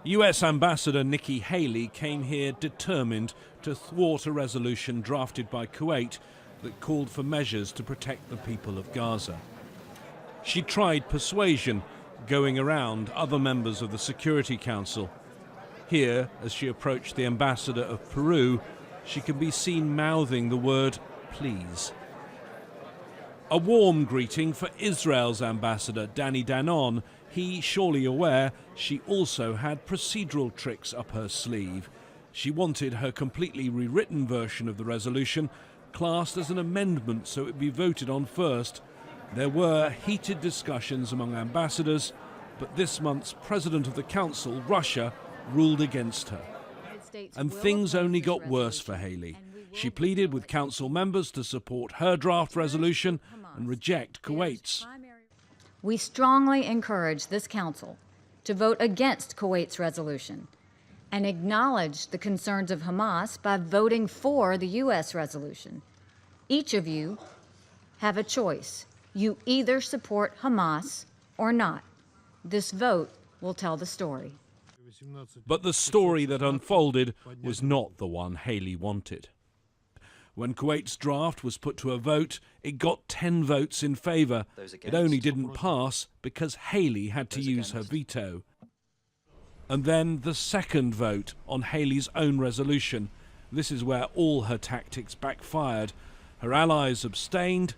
US Ambassador Nikki came here determined to thwart a resolution drafted by Kuwait that called for measures to protect the people of Gaza. She tried persuasion, going around other members of the Security Council. Here, as she approached the ambassador of Peru, she can be seen mouthing the word please. A warm greeting for Israel's ambassador, Danny Danon. He, surely aware, she also had procedural tricks up her sleeve. She wanted her completely rewritten version of the resolution classed as an amendment so it would be voted on first. There were heated discussions among ambassadors, but this month's president of the council, Russia, ruled against her. And things only got worse for Haley. She pleaded with council members to support her draft resolution and reject Kuwait's. We strongly encourage this council to vote against Kuwait's resolution and acknowledge the concerns of Hamas by voting for the U.S. resolution. Each of you have a choice. You either support Hamas or not. This vote will tell the story. But the story that unfolded was not the one Haley wanted. When Kuwait's draft was put to a vote, it got 10 votes in favour. It only didn't pass because Haley had to use her veto. And then the second vote on Haley's own resolution. This is where all her tactics backfired. Her allies abstained,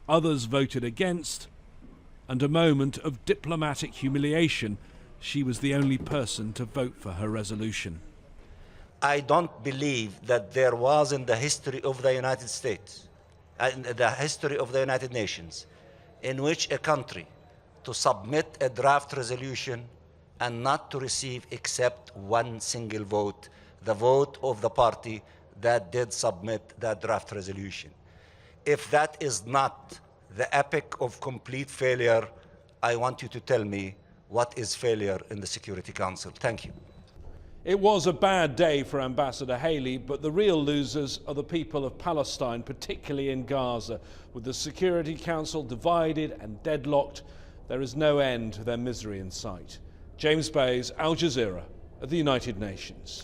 others voted against, and a moment of diplomatic humiliation. She was the only person to vote for her resolution. I don't believe that there was in the history of the United States, in the history of the United Nations, in which a country to submit a draft resolution and not to receive except one single vote, the vote of the party that did submit that draft resolution. If that is not the epic of complete failure, I want you to tell me what is failure in the Security Council. Thank you. It was a bad day for Ambassador Haley, but the real losers are the people of Palestine, particularly in Gaza. With the Security Council divided and deadlocked, there is no end to their misery in sight. James Bays, Al Jazeera, at the United Nations.